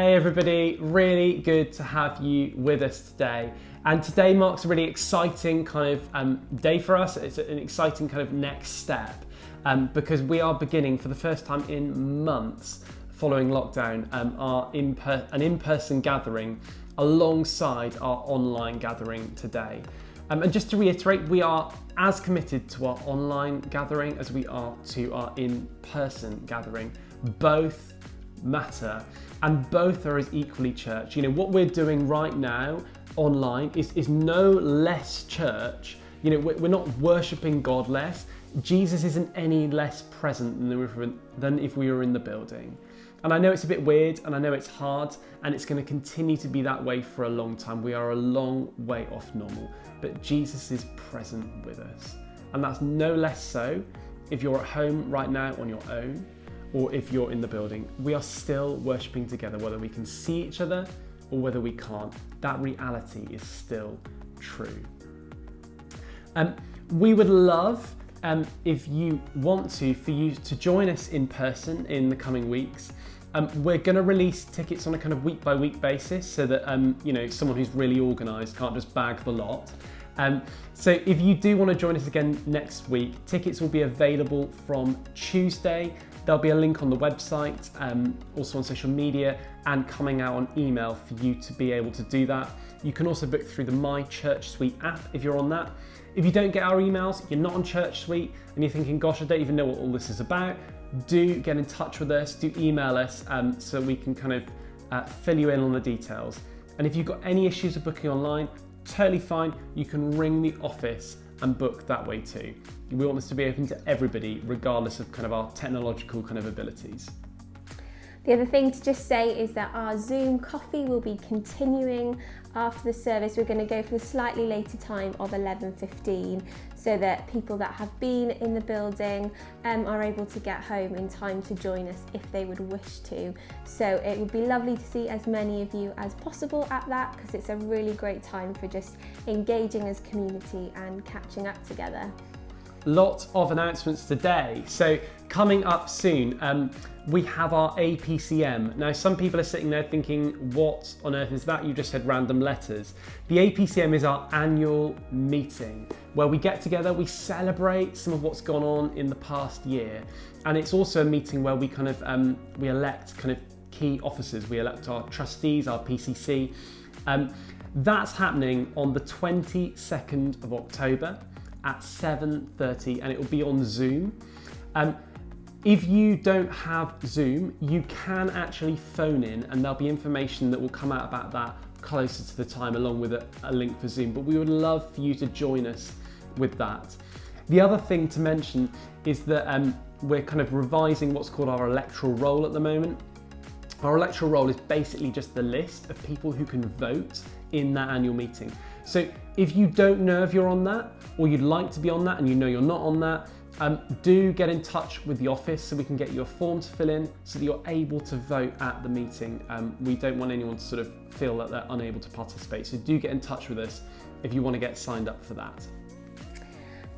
Hey everybody, really good to have you with us today. And today marks a really exciting kind of day for us. It's an exciting kind of next step because we are beginning for the first time in months following lockdown an in-person gathering alongside our online gathering today. And just to reiterate, we are as committed to our online gathering as we are to our in-person gathering. Both matter and both are as equally church. You know, what we're doing right now online is no less church. You know, we're not worshipping God less. Jesus isn't any less present than if we were in the building. And I know it's a bit weird and I know it's hard and it's going to continue to be that way for a long time. We are a long way off normal, but Jesus is present with us. And that's no less so if you're at home right now on your own or if you're in the building. We are still worshipping together, whether we can see each other or whether we can't. That reality is still true. We would love, if you want to, for you to join us in person in the coming weeks. We're going to release tickets on a kind of week by week basis so that someone who's really organised can't just bag the lot. So if you do want to join us again next week, tickets will be available from Tuesday. There'll be a link on the website, also on social media, and coming out on email for you to be able to do that. You can also book through the My Church Suite app if you're on that. If you don't get our emails, you're not on Church Suite, and you're thinking, gosh, I don't even know what all this is about, do get in touch with us, do email us so we can kind of fill you in on the details. And if you've got any issues with booking online, totally fine, you can ring the office and book that way too. We want this to be open to everybody, regardless of kind of our technological kind of abilities. The other thing to just say is that our Zoom coffee will be continuing after the service. We're going to go for the slightly later time of 11:15 so that people that have been in the building are able to get home in time to join us if they would wish to. So it would be lovely to see as many of you as possible at that, because it's a really great time for just engaging as community and catching up together. Lot of announcements today. So coming up soon, we have our APCM. Now, some people are sitting there thinking, what on earth is that? You just said random letters. The APCM is our annual meeting where we get together, we celebrate some of what's gone on in the past year. And it's also a meeting where we kind of, we elect kind of key officers. We elect our trustees, our PCC. That's happening on the 22nd of October at 7:30, and it will be on Zoom. If you don't have Zoom, you can actually phone in and there'll be information that will come out about that closer to the time along with a link for Zoom, but we would love for you to join us with that. The other thing to mention is that we're kind of revising what's called our electoral roll at the moment. Our electoral roll is basically just the list of people who can vote in that annual meeting. So if you don't know if you're on that, or you'd like to be on that and you know you're not on that, do get in touch with the office so we can get you a form to fill in so that you're able to vote at the meeting. We don't want anyone to sort of feel that they're unable to participate. So do get in touch with us if you want to get signed up for that.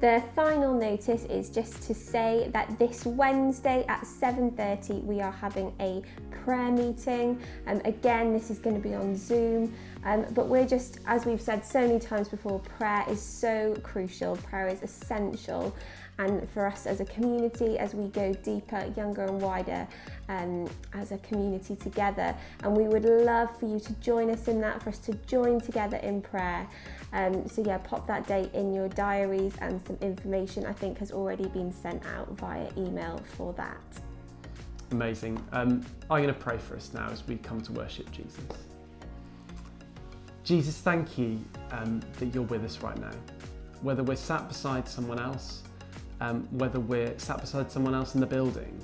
The final notice is just to say that this Wednesday at 7:30 we are having a prayer meeting. Again, this is going to be on Zoom, but we're just, as we've said so many times before, prayer is so crucial, prayer is essential. And for us as a community, as we go deeper, younger and wider as a community together, and we would love for you to join us in that, for us to join together in prayer. So yeah, pop that date in your diaries, and some information I think has already been sent out via email for that. Amazing. I'm going to pray for us now as we come to worship Jesus. Jesus, thank you that you're with us right now. Whether we're sat beside someone else, whether we're sat beside someone else in the building,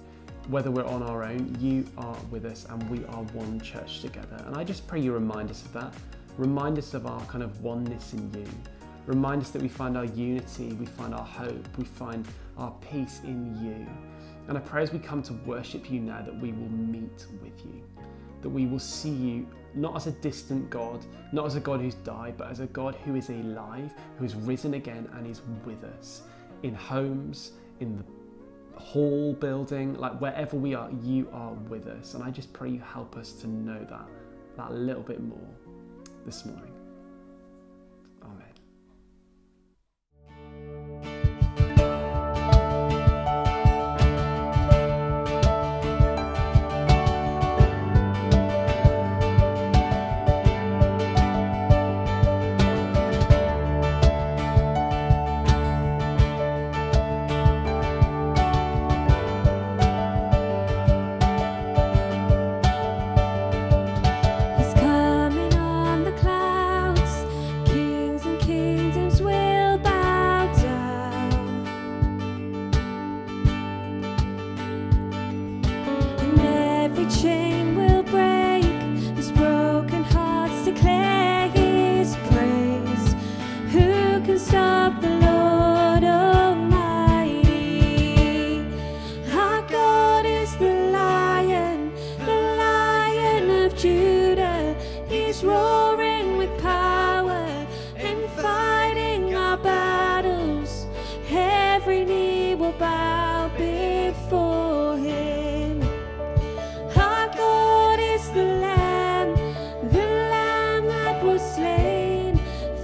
whether we're on our own, you are with us and we are one church together. And I just pray you remind us of that. Remind us of our kind of oneness in you. Remind us that we find our unity, we find our hope, we find our peace in you. And I pray as we come to worship you now that we will meet with you, that we will see you not as a distant God, not as a God who's died, but as a God who is alive, who is risen again and is with us in homes, in the hall building, like wherever we are, you are with us. And I just pray you help us to know that little bit more this morning. Amen. Chain will break as broken hearts declare his praise. Who can stop the Lord Almighty? Our God is the Lion of Judah. He's roaring with power and fighting our battles. Every knee will bow before him. The Lamb that was slain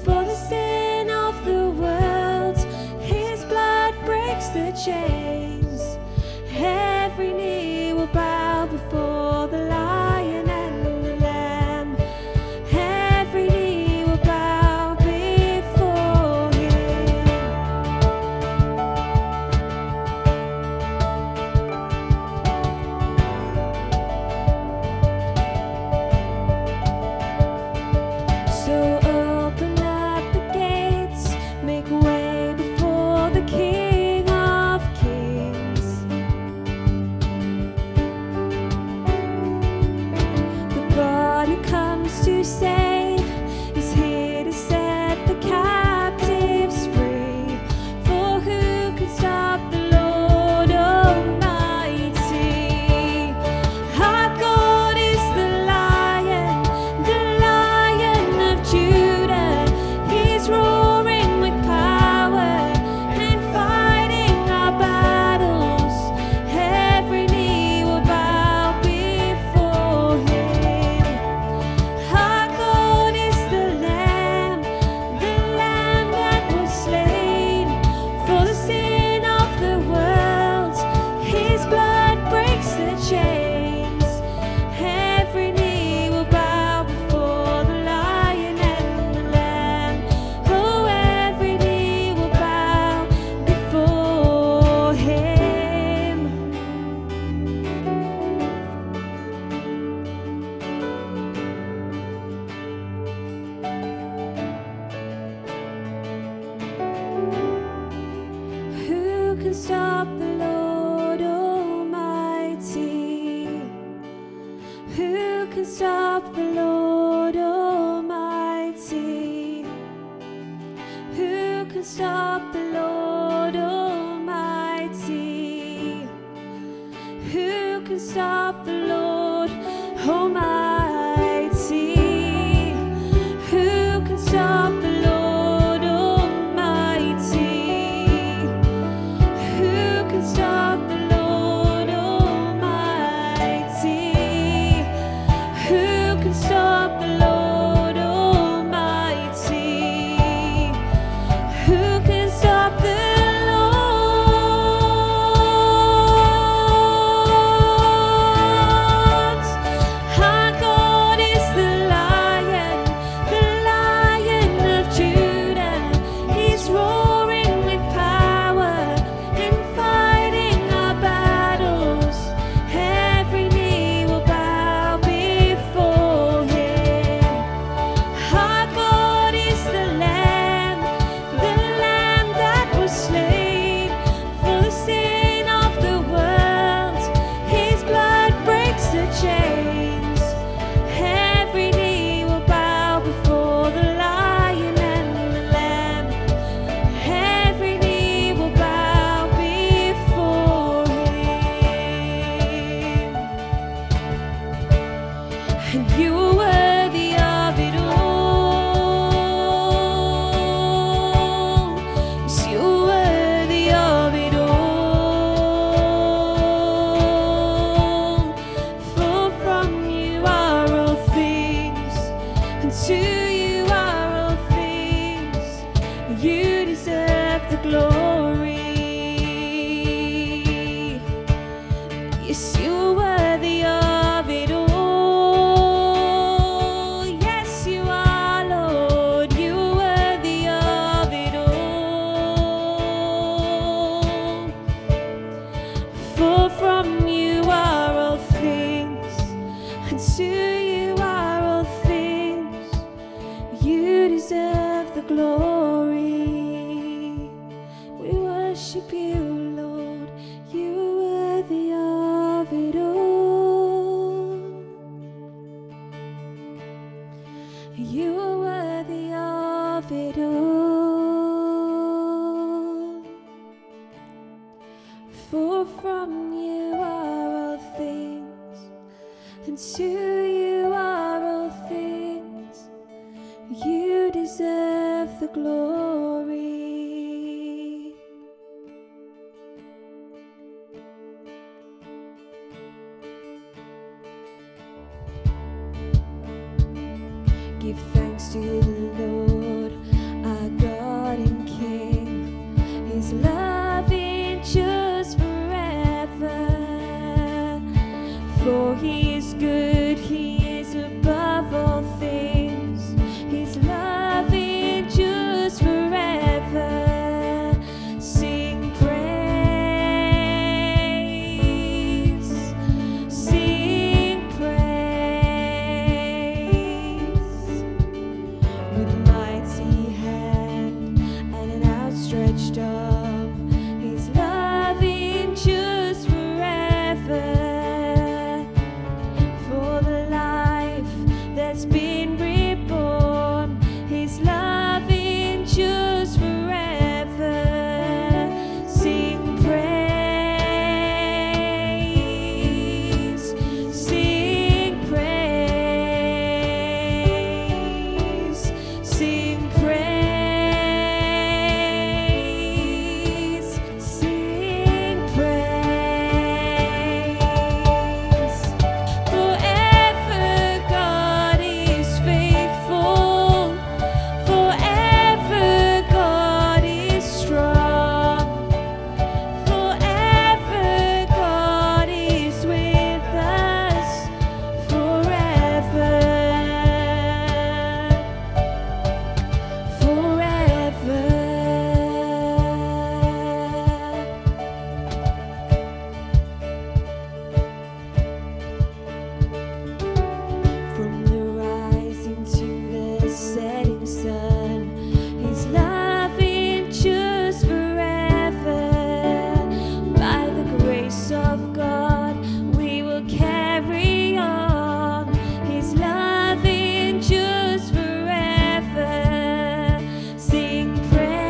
for the sin of the world. His blood breaks the chains. Every knee will bow before the Lion and the Lamb. Every knee will bow before him. So open up the gates, make way before the King of Kings. The God who comes to save is here to set the captives free. For who can stop the Lord Almighty? Our God is the Lion of Judah. He's roaring with power and fighting our battles. Every knee will bow before him. Our God is the Lamb that was slain for the sin of the world. His blood breaks the chains. Every knee will bow before the Lion and the Lamb. Oh, every knee will bow before him. Who can stop the Lord Almighty? Who can stop the Lord Almighty? Who can stop the Lord Almighty? Who can stop the Lord Almighty? Who can stop the Lord Almighty? Who can stop the Lord Almighty? Who can stop the Lord Almighty? Who can stop the Lord? Our God is the Lion the glory. We worship you, Lord. You are worthy of it all. You are worthy of it all. For from you are all things, and to you are all things. You deserve the glory. Give thanks to the Lord, our God and King. His love endures forever. For he is good, he is above all things. His love endures forever. Sing praise, sing praise. With mighty hand and an outstretched arm, his love endures forever. For the life that's been reborn, his love endures forever. Sing praise, sing praise, sing praise, sing praise. Forever God is faithful, forever God is strong, forever God is with us, forever, forever. From the rising to the setting sun, his love endures forever. By the grace of God, we will carry on. His love endures forever. Sing praise,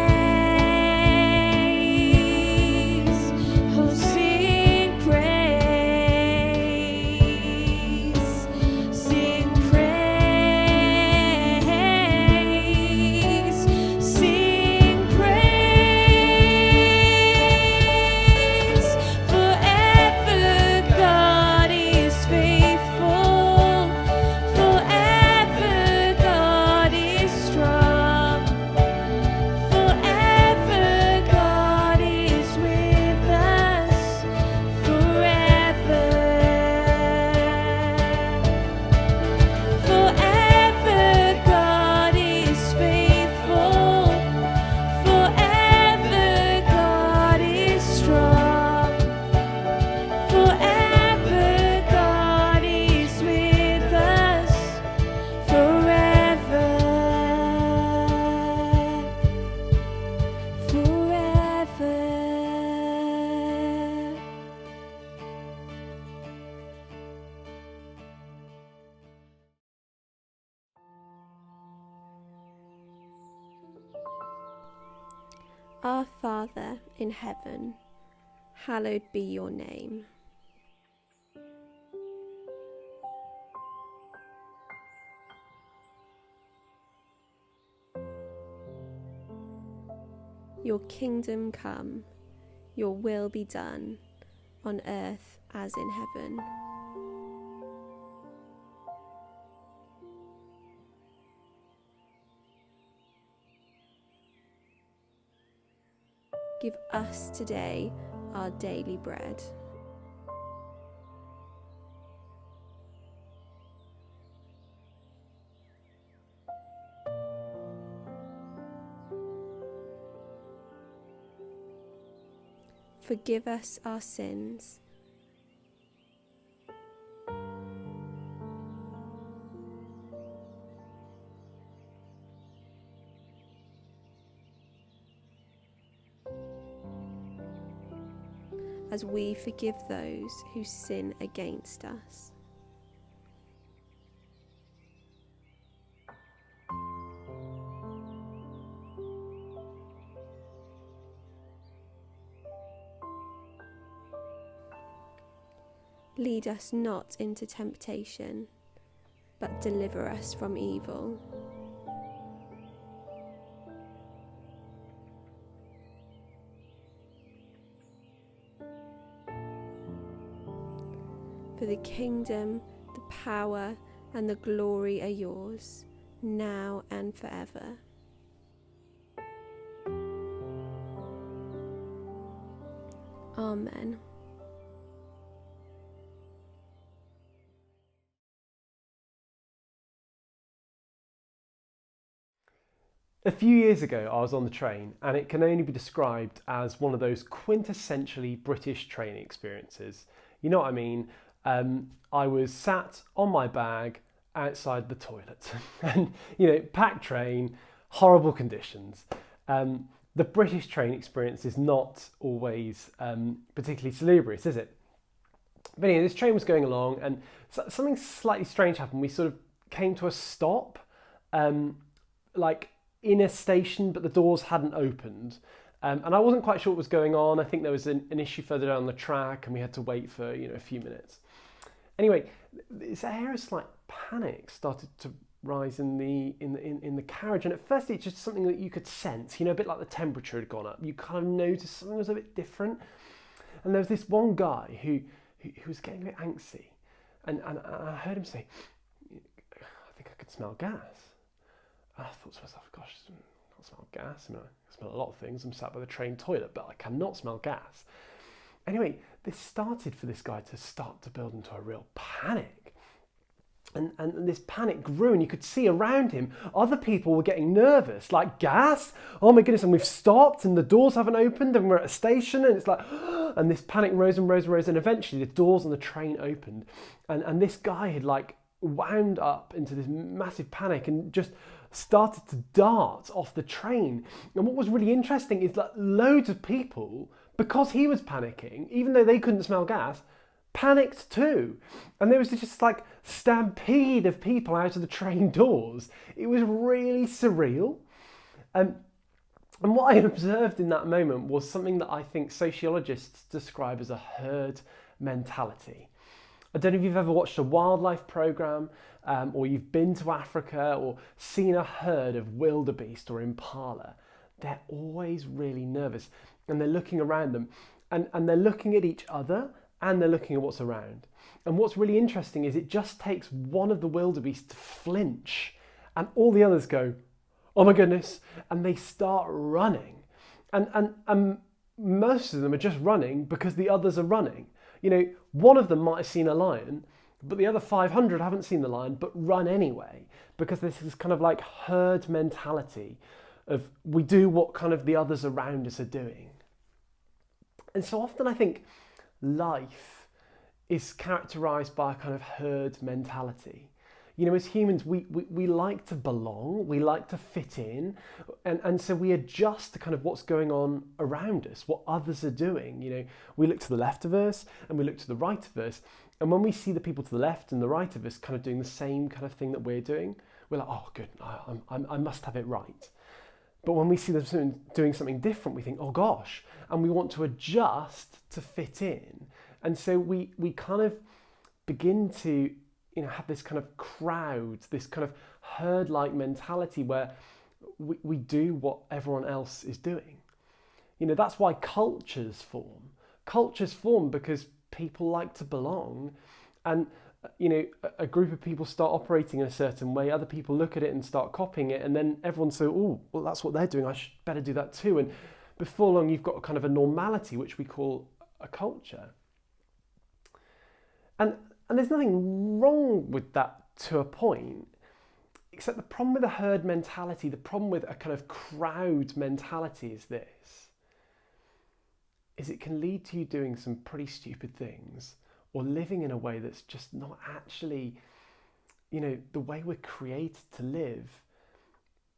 oh sing praise, sing praise, sing praise. Forever God is faithful, forever God is strong, forever God is with us, forever, forever God is faithful, forever God is strong, forever God is with us, forever, forever. Our Father in heaven, hallowed be your name. Your kingdom come, your will be done, on earth as in heaven. Give us today our daily bread. Forgive us our sins, as we forgive those who sin against us. Lead us not into temptation, but deliver us from evil. For the kingdom, the power, and the glory are yours, now and forever. Amen. A few years ago, I was on the train, and it can only be described as one of those quintessentially British training experiences. You know what I mean? I was sat on my bag outside the toilet, and packed train, horrible conditions. The British train experience is not always particularly salubrious, is it? But anyway, this train was going along, and something slightly strange happened. We sort of came to a stop, in a station, but the doors hadn't opened. And I wasn't quite sure what was going on. I think there was an issue further down the track, and we had to wait for a few minutes. Anyway, this air of slight panic started to rise in the carriage, and at first it's just something that you could sense, a bit like the temperature had gone up. You kind of noticed something was a bit different. And there was this one guy who was getting a bit angsty, and I heard him say, "I think I could smell gas." I thought to myself, gosh, I can't smell gas. I mean, I smell a lot of things. I'm sat by the train toilet, but I cannot smell gas. Anyway, this started for this guy to start to build into a real panic. And this panic grew, and you could see around him, other people were getting nervous, like, gas? Oh my goodness, and we've stopped, and the doors haven't opened, and we're at a station, and it's like, and this panic rose and rose and rose, and eventually the doors on the train opened, and this guy had wound up into this massive panic and just started to dart off the train. And what was really interesting is that loads of people, because he was panicking, even though they couldn't smell gas, panicked too. And there was just stampede of people out of the train doors. It was really surreal. And what I observed in that moment was something that I think sociologists describe as a herd mentality. I don't know if you've ever watched a wildlife program, or you've been to Africa or seen a herd of wildebeest or impala. They're always really nervous, and they're looking around them, and they're looking at each other, and they're looking at what's around. And what's really interesting is it just takes one of the wildebeest to flinch, and all the others go, "Oh my goodness," and they start running. And most of them are just running because the others are running. One of them might have seen a lion, but the other 500 haven't seen the lion, but run anyway, because this is kind of like herd mentality of we do what kind of the others around us are doing. And so often I think life is characterized by a kind of herd mentality. As humans, we like to belong, we like to fit in, and so we adjust to kind of what's going on around us, what others are doing. We look to the left of us and we look to the right of us, and when we see the people to the left and the right of us kind of doing the same kind of thing that we're doing, we're like, oh, good, I must have it right. But when we see them doing something different, we think, oh gosh, and we want to adjust to fit in. And so we kind of begin to have this kind of crowd, this kind of herd-like mentality where we do what everyone else is doing. That's why cultures form. Cultures form because people like to belong, and a group of people start operating in a certain way, other people look at it and start copying it, and then everyone says, oh, well, that's what they're doing, I should better do that too. And before long, you've got kind of a normality, which we call a culture. And there's nothing wrong with that to a point, except the problem with a herd mentality, the problem with a kind of crowd mentality is it can lead to you doing some pretty stupid things, or living in a way that's just not actually, the way we're created to live,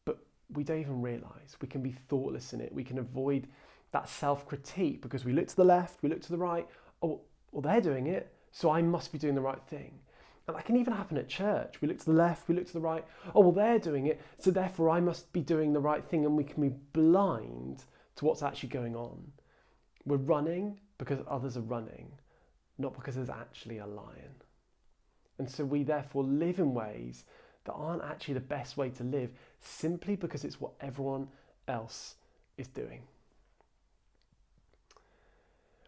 but we don't even realise. We can be thoughtless in it. We can avoid that self-critique, because we look to the left, we look to the right. Oh, well, they're doing it, so I must be doing the right thing. And that can even happen at church. We look to the left, we look to the right. Oh, well, they're doing it, so therefore I must be doing the right thing. And we can be blind to what's actually going on. We're running because others are running, not because there's actually a lion. And so we therefore live in ways that aren't actually the best way to live, simply because it's what everyone else is doing.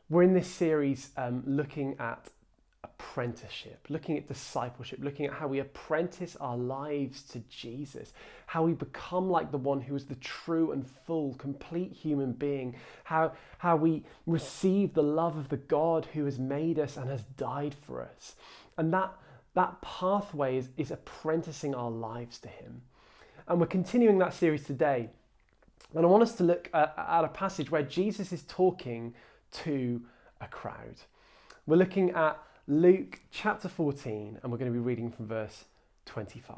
We're in this series looking at apprenticeship, looking at discipleship, looking at how we apprentice our lives to Jesus, how we become like the one who is the true and full, complete human being, how we receive the love of the God who has made us and has died for us. And that pathway is apprenticing our lives to him. And we're continuing that series today. And I want us to look at a passage where Jesus is talking to a crowd. We're looking at Luke chapter 14, and we're going to be reading from verse 25.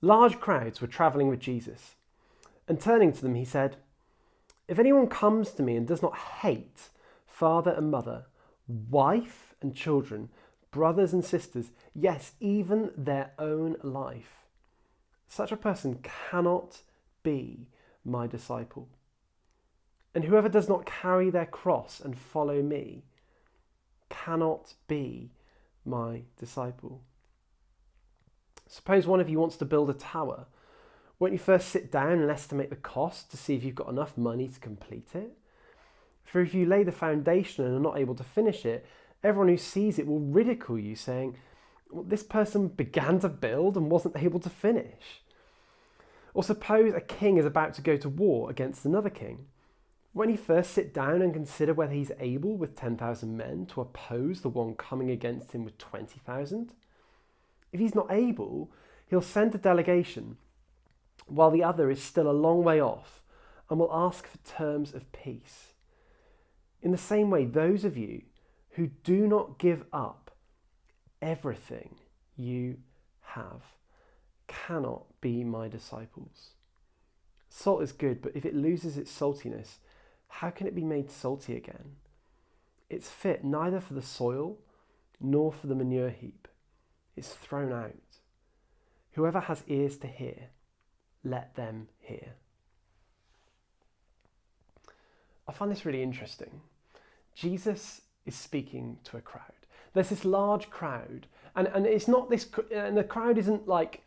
Large crowds were travelling with Jesus, and turning to them, he said, "If anyone comes to me and does not hate father and mother, wife and children, brothers and sisters, yes, even their own life, such a person cannot be my disciple. And whoever does not carry their cross and follow me cannot be my disciple. Suppose one of you wants to build a tower. Won't you first sit down and estimate the cost to see if you've got enough money to complete it? For if you lay the foundation and are not able to finish it, everyone who sees it will ridicule you, saying, well, this person began to build and wasn't able to finish. Or suppose a king is about to go to war against another king. Won't he first sit down and consider whether he's able with 10,000 men to oppose the one coming against him with 20,000? If he's not able, he'll send a delegation while the other is still a long way off and will ask for terms of peace. In the same way, those of you who do not give up everything you have cannot be my disciples. Salt is good, but if it loses its saltiness, how can it be made salty again? It's fit neither for the soil nor for the manure heap. It's thrown out. Whoever has ears to hear, let them hear." I find this really interesting. Jesus is speaking to a crowd. There's this large crowd, and it's not this, and the crowd isn't like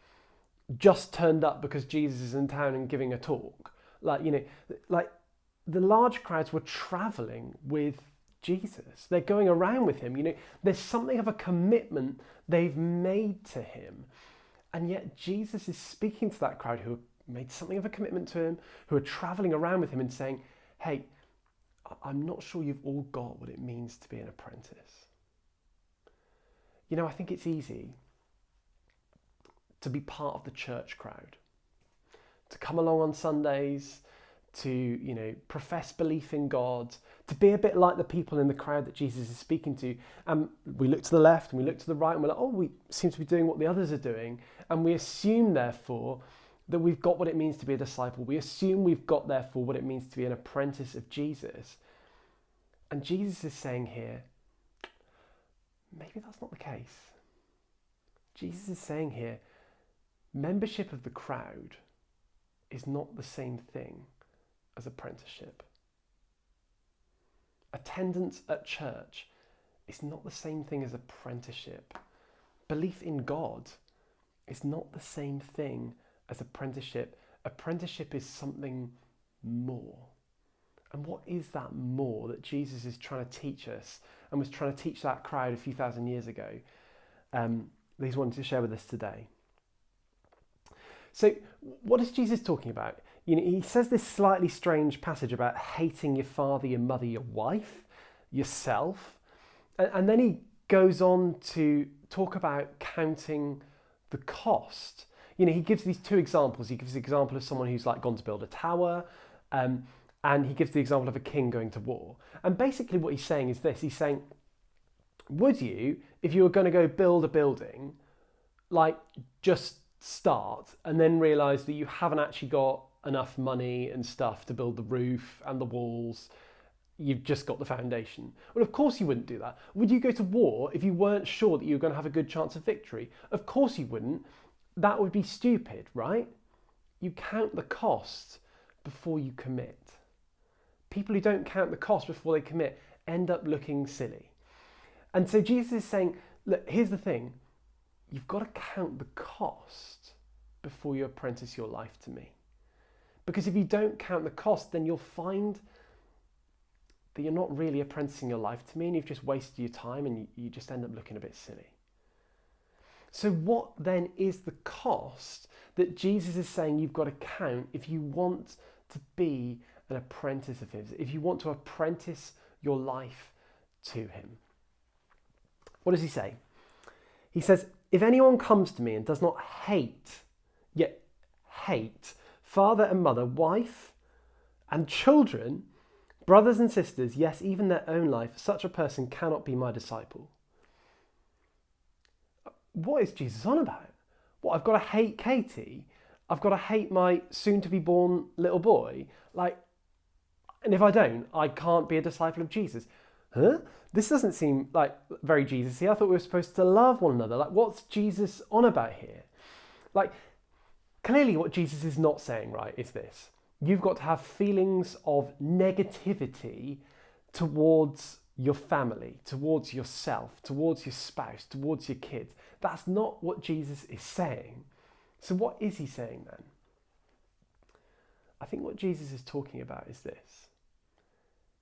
just turned up because Jesus is in town and giving a talk. Like the large crowds were traveling with Jesus. They're going around with him. There's something of a commitment they've made to him. And yet Jesus is speaking to that crowd who have made something of a commitment to him, who are traveling around with him and saying, hey, I'm not sure you've all got what it means to be an apprentice. I think it's easy to be part of the church crowd, to come along on Sundays, to, profess belief in God, to be a bit like the people in the crowd that Jesus is speaking to. And we look to the left and we look to the right and we're like, oh, we seem to be doing what the others are doing. And we assume, therefore, that we've got what it means to be a disciple. We assume we've got, therefore, what it means to be an apprentice of Jesus. And Jesus is saying here, maybe that's not the case. Jesus is saying here, membership of the crowd is not the same thing as apprenticeship. Attendance at church is not the same thing as apprenticeship. Belief in God is not the same thing as apprenticeship. Apprenticeship is something more. And what is that more that Jesus is trying to teach us and was trying to teach that crowd a few thousand years ago that he's wanted to share with us today? So what is Jesus talking about? He says this slightly strange passage about hating your father, your mother, your wife, yourself. And then he goes on to talk about counting the cost. He gives these two examples. He gives the example of someone who's gone to build a tower, and he gives the example of a king going to war. And basically what he's saying is this. He's saying, would you, if you were going to go build a building, just start and then realise that you haven't actually got enough money and stuff to build the roof and the walls. You've just got the foundation. Well, of course you wouldn't do that. Would you go to war if you weren't sure that you were going to have a good chance of victory? Of course you wouldn't. That would be stupid, right? You count the cost before you commit. People who don't count the cost before they commit end up looking silly. And so Jesus is saying, look, here's the thing. You've got to count the cost before you apprentice your life to me. Because if you don't count the cost, then you'll find that you're not really apprenticing your life to me, and you've just wasted your time, and you just end up looking a bit silly. So what then is the cost that Jesus is saying you've got to count if you want to be an apprentice of his, if you want to apprentice your life to him? What does he say? He says, if anyone comes to me and does not hate father and mother, wife and children, brothers and sisters, yes, even their own life, such a person cannot be my disciple. What is Jesus on about? What, I've got to hate Katie? I've got to hate my soon-to-be-born little boy? And if I don't, I can't be a disciple of Jesus. Huh? This doesn't seem like very Jesus-y. I thought we were supposed to love one another. What's Jesus on about here? Clearly what Jesus is not saying, right, is this. You've got to have feelings of negativity towards your family, towards yourself, towards your spouse, towards your kids. That's not what Jesus is saying. So what is he saying then? I think what Jesus is talking about is this.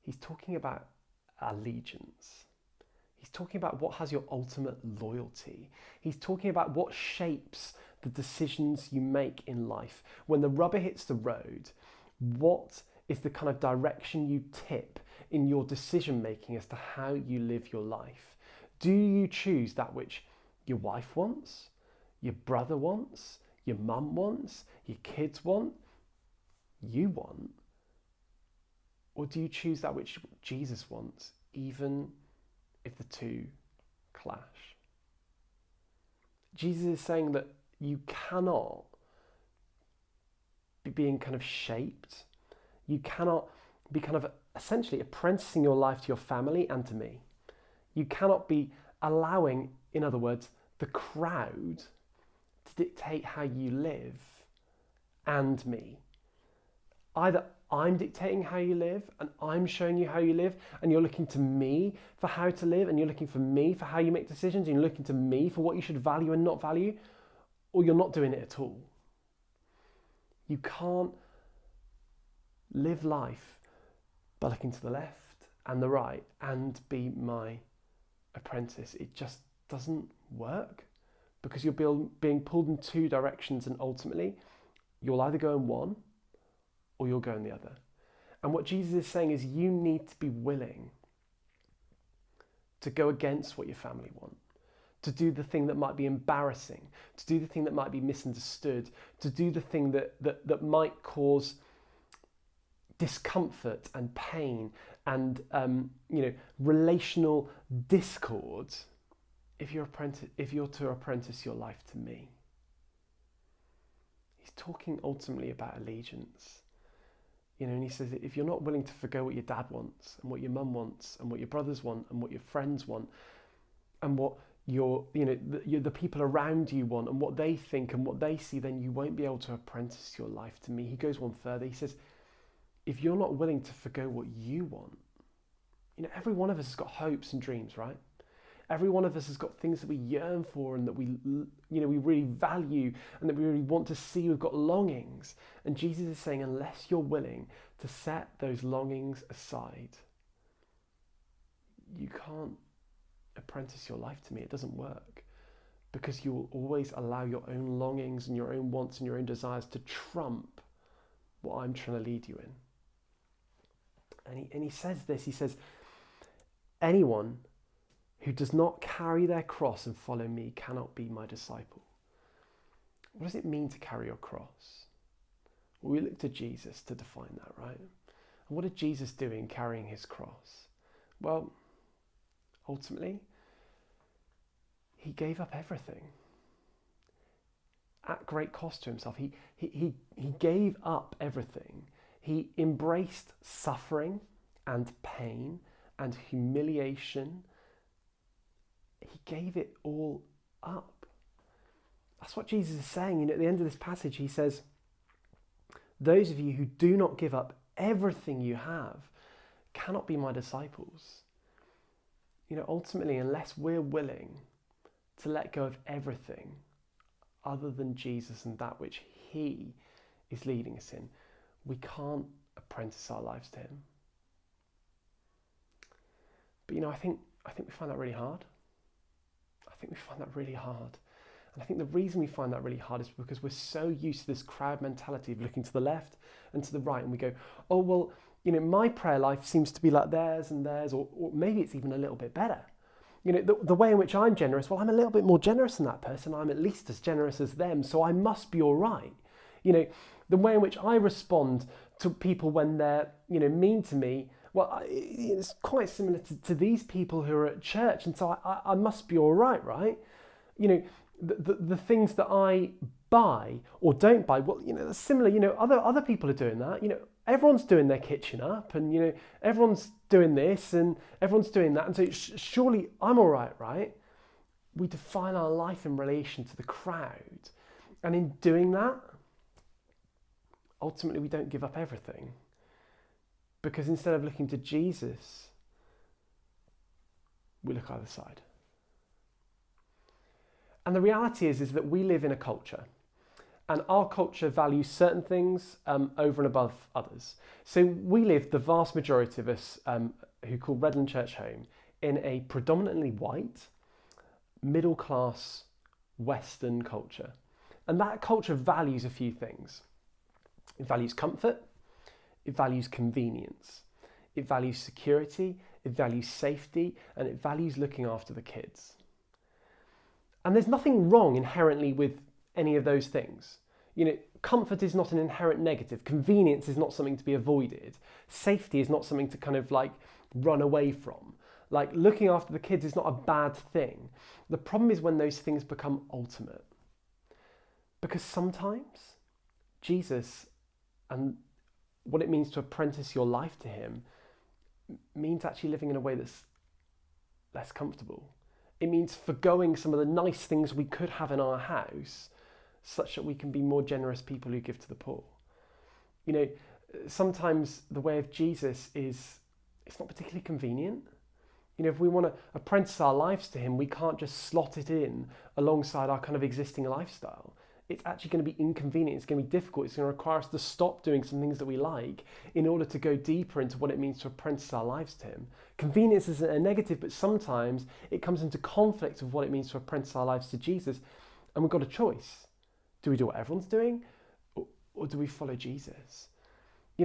He's talking about allegiance. He's talking about what has your ultimate loyalty. He's talking about what shapes the decisions you make in life. When the rubber hits the road, what is the kind of direction you tip in your decision making as to how you live your life? Do you choose that which your wife wants, your brother wants, your mum wants, your kids want, you want? Or do you choose that which Jesus wants, even if the two clash? Jesus is saying that you cannot be being kind of shaped. You cannot be kind of essentially apprenticing your life to your family and to me. You cannot be allowing, in other words, the crowd to dictate how you live and me. Either I'm dictating how you live and I'm showing you how you live, and you're looking to me for how to live, and you're looking for me for how you make decisions, and you're looking to me for what you should value and not value, or you're not doing it at all. You can't live life by looking to the left and the right and be my apprentice. It just doesn't work, because you're being pulled in two directions, and ultimately you'll either go in one or you'll go in the other. And what Jesus is saying is you need to be willing to go against what your family want, to do the thing that might be embarrassing, to do the thing that might be misunderstood, to do the thing that might cause discomfort and pain and relational discord if you're to apprentice your life to me. He's talking ultimately about allegiance. And he says that if you're not willing to forgo what your dad wants and what your mum wants and what your brothers want and what your friends want and what the people around you want and what they think and what they see, then you won't be able to apprentice your life to me. He goes one further. He says, if you're not willing to forgo what you want, every one of us has got hopes and dreams, right? Every one of us has got things that we yearn for and that we really value and that we really want to see. We've got longings. And Jesus is saying, unless you're willing to set those longings aside, you can't apprentice your life to me. It doesn't work, because you will always allow your own longings and your own wants and your own desires to trump what I'm trying to lead you in. And he says this, he says, anyone who does not carry their cross and follow me cannot be my disciple. What does it mean to carry your cross? Well, we look to Jesus to define that, right? And what did Jesus do in carrying his cross? Well, ultimately, he gave up everything. at great cost to himself. He gave up everything. He embraced suffering and pain and humiliation. He gave it all up. That's what Jesus is saying. At the end of this passage, he says, those of you who do not give up everything you have cannot be my disciples. Ultimately, unless we're willing to let go of everything other than Jesus and that which he is leading us in, we can't apprentice our lives to him. But I think we find that really hard. I think we find that really hard. And I think the reason we find that really hard is because we're so used to this crowd mentality of looking to the left and to the right, and we go, oh, well, my prayer life seems to be like theirs and theirs, or maybe it's even a little bit better. The way in which I'm generous, well, I'm a little bit more generous than that person. I'm at least as generous as them, so I must be all right. The way in which I respond to people when they're, mean to me, well, it's quite similar to these people who are at church, and so I must be all right, right? The things that I buy or don't buy, well, that's similar. Other people are doing that. Everyone's doing their kitchen up, and everyone's doing this and everyone's doing that, and so surely I'm all right, right? We define our life in relation to the crowd, and in doing that, ultimately we don't give up everything, because instead of looking to Jesus, we look either side. And the reality is that we live in a culture, and our culture values certain things over and above others. So we live, the vast majority of us who call Redland Church home, in a predominantly white, middle-class, Western culture. And that culture values a few things. It values comfort, it values convenience, it values security, it values safety, and it values looking after the kids. And there's nothing wrong inherently with any of those things. Comfort is not an inherent negative. Convenience is not something to be avoided. Safety is not something to kind of like run away from. Like looking after the kids is not a bad thing. The problem is when those things become ultimate. Because sometimes Jesus and what it means to apprentice your life to him means actually living in a way that's less comfortable. It means forgoing some of the nice things we could have in our house such that we can be more generous people who give to the poor. Sometimes the way of Jesus is, it's not particularly convenient. If we want to apprentice our lives to him, we can't just slot it in alongside our kind of existing lifestyle. It's actually going to be inconvenient. It's going to be difficult. It's going to require us to stop doing some things that we like in order to go deeper into what it means to apprentice our lives to him. Convenience isn't a negative, but sometimes it comes into conflict with what it means to apprentice our lives to Jesus. And we've got a choice. Do we do what everyone's doing, or do we follow Jesus?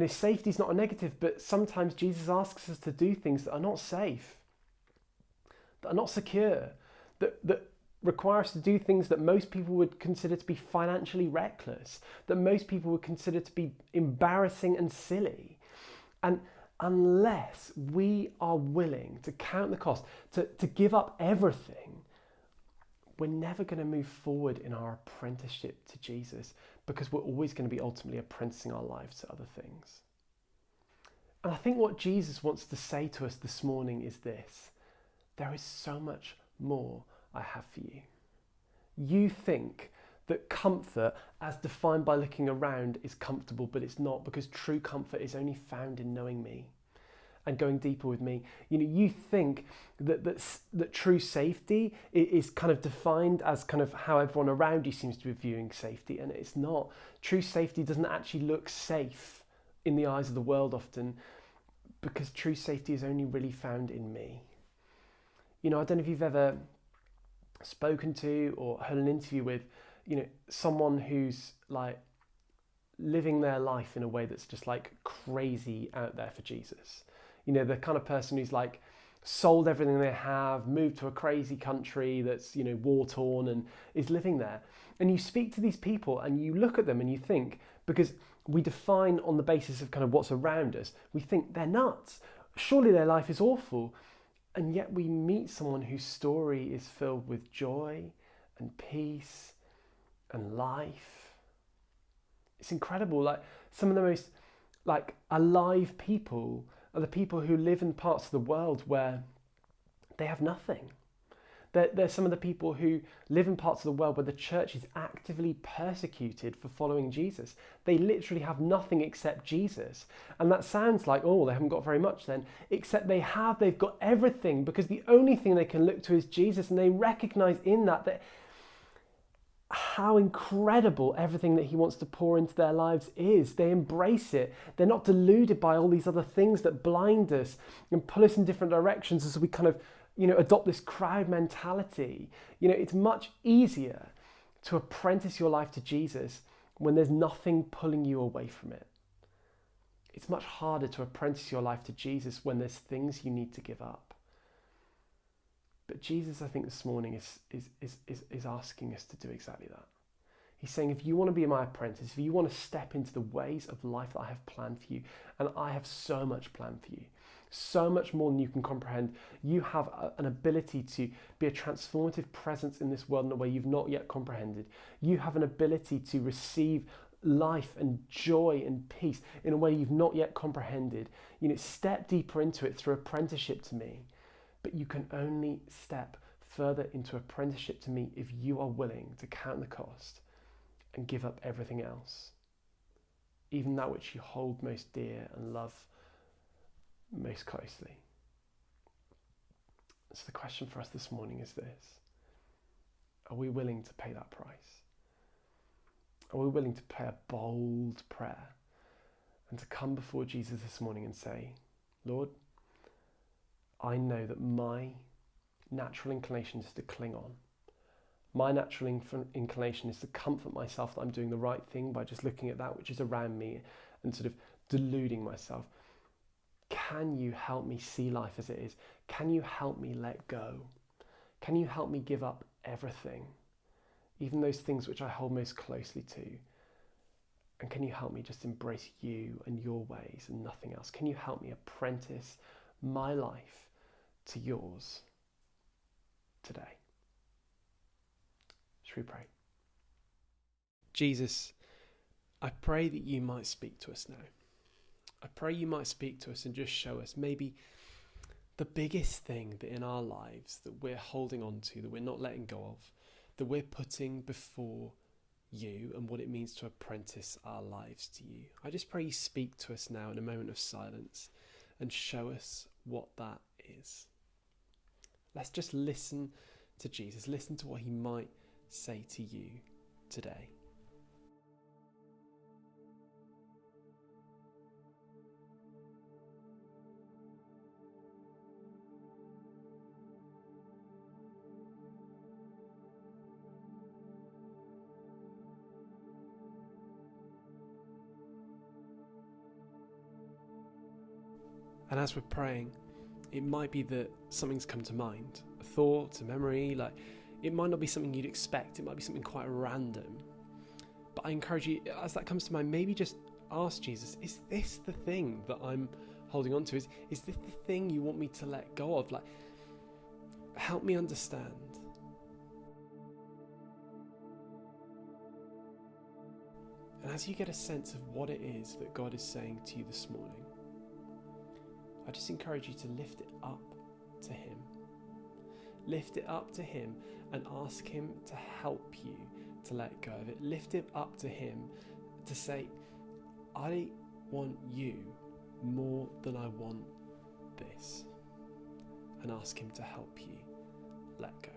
Safety is not a negative, but sometimes Jesus asks us to do things that are not safe, that are not secure, that require us to do things that most people would consider to be financially reckless, that most people would consider to be embarrassing and silly. And unless we are willing to count the cost, to give up everything, we're never going to move forward in our apprenticeship to Jesus, because we're always going to be ultimately apprenticing our lives to other things. And I think what Jesus wants to say to us this morning is this: there is so much more I have for you. You think that comfort, as defined by looking around, is comfortable, but it's not, because true comfort is only found in knowing me and going deeper with me. You think that true safety is kind of defined as kind of how everyone around you seems to be viewing safety, and it's not. True safety doesn't actually look safe in the eyes of the world often, because true safety is only really found in me. I don't know if you've ever spoken to or heard an interview with, someone who's like living their life in a way that's just like crazy out there for Jesus. The kind of person who's like sold everything they have, moved to a crazy country that's, war-torn, and is living there. And you speak to these people and you look at them and you think, because we define on the basis of kind of what's around us, we think they're nuts. Surely their life is awful. And yet we meet someone whose story is filled with joy and peace and life. It's incredible. Like, some of the most alive people are the people who live in parts of the world where they have nothing. They're some of the people who live in parts of the world where the church is actively persecuted for following Jesus. They literally have nothing except Jesus. And that sounds like, oh, they haven't got very much then, except they've got everything, because the only thing they can look to is Jesus, and they recognize in that how incredible everything that he wants to pour into their lives is. They embrace it. They're not deluded by all these other things that blind us and pull us in different directions as we kind of, adopt this crowd mentality. It's much easier to apprentice your life to Jesus when there's nothing pulling you away from it. It's much harder to apprentice your life to Jesus when there's things you need to give up. But Jesus, I think this morning is asking us to do exactly that. He's saying, if you want to be my apprentice, if you want to step into the ways of life that I have planned for you, and I have so much planned for you, so much more than you can comprehend. You have an ability to be a transformative presence in this world in a way you've not yet comprehended. You have an ability to receive life and joy and peace in a way you've not yet comprehended. Step deeper into it through apprenticeship to me. But you can only step further into apprenticeship to me if you are willing to count the cost and give up everything else, even that which you hold most dear and love most closely. So the question for us this morning is this: are we willing to pay that price? Are we willing to pray a bold prayer and to come before Jesus this morning and say, Lord, I know that my natural inclination is to cling on. My natural inclination is to comfort myself that I'm doing the right thing by just looking at that which is around me and sort of deluding myself. Can you help me see life as it is? Can you help me let go? Can you help me give up everything, even those things which I hold most closely to? And can you help me just embrace you and your ways and nothing else? Can you help me apprentice my life to yours today? Should we pray? Jesus, I pray that you might speak to us now. I pray you might speak to us and just show us maybe the biggest thing that in our lives that we're holding on to, that we're not letting go of, that we're putting before you and what it means to apprentice our lives to you. I just pray you speak to us now in a moment of silence and show us what that is. Let's just listen to Jesus, listen to what he might say to you today. And as we're praying, it might be that something's come to mind, a thought, a memory, it might not be something you'd expect, it might be something quite random. But I encourage you, as that comes to mind, maybe just ask Jesus, is this the thing that I'm holding on to? Is this the thing you want me to let go of? Help me understand. And as you get a sense of what it is that God is saying to you this morning, I just encourage you to lift it up to him. Lift it up to him and ask him to help you to let go of it. Lift it up to him to say, I want you more than I want this. And ask him to help you let go.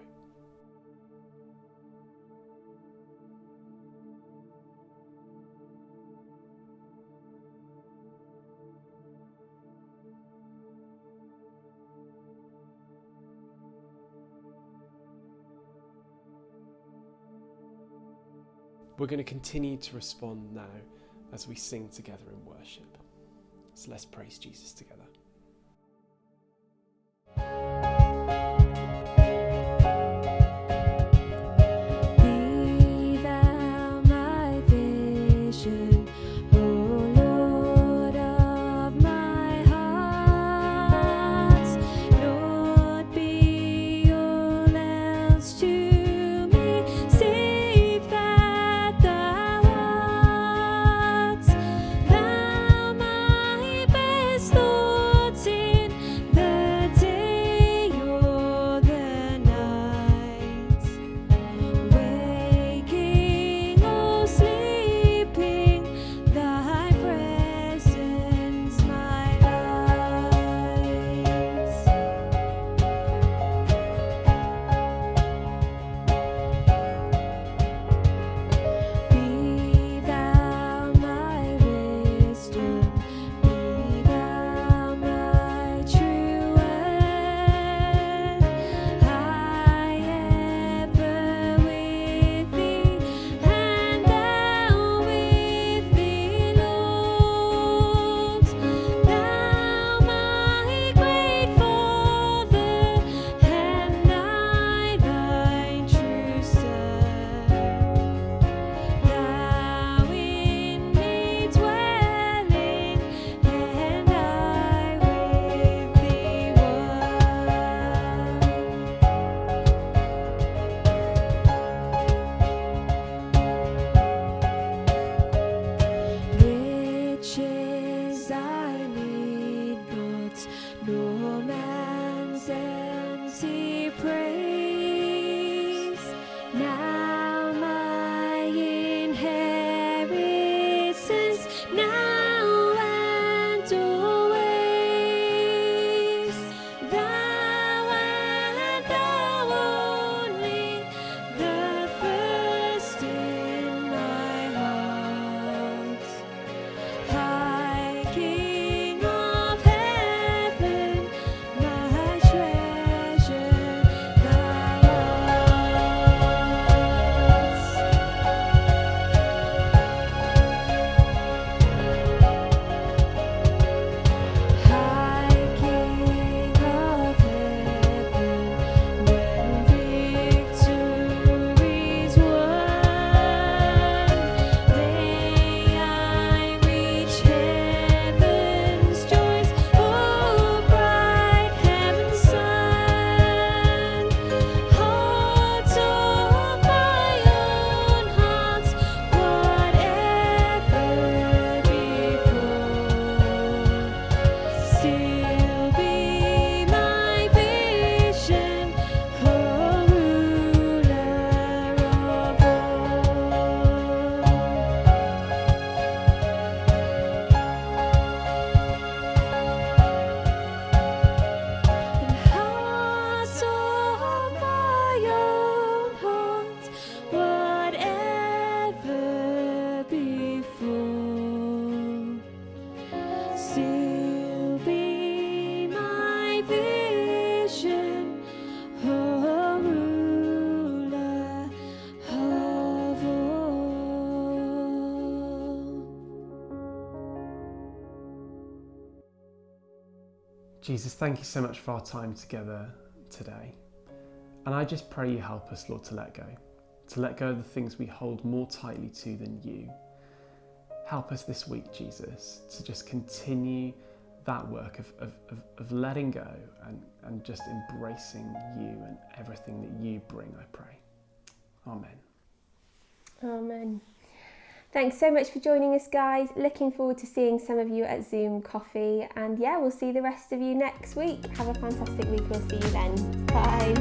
We're going to continue to respond now as we sing together in worship. So let's praise Jesus together. Be thou my vision, O Lord of my heart. Lord, be all else to me, save thou riches I need not, nor man's empty praise. Now my inheritance, now and always, thou and thou only, the first in my heart. High King of heaven, my treasure thou art. High King of heaven, when victory's won, may I reach heaven's joys, oh bright heaven's sun. Heart of my own heart, whatever before, still be my vision, oh ruler of And heart of my own heart, whatever before, still be my vision, oh ruler of all. Jesus, thank you so much for our time together today. And I just pray you help us, Lord, to let go of the things we hold more tightly to than you. Help us this week, Jesus, to just continue that work of letting go and just embracing you and everything that you bring, I pray. Amen. Amen. Thanks so much for joining us, guys. Looking forward to seeing some of you at Zoom Coffee. And yeah, we'll see the rest of you next week. Have a fantastic week. We'll see you then. Bye.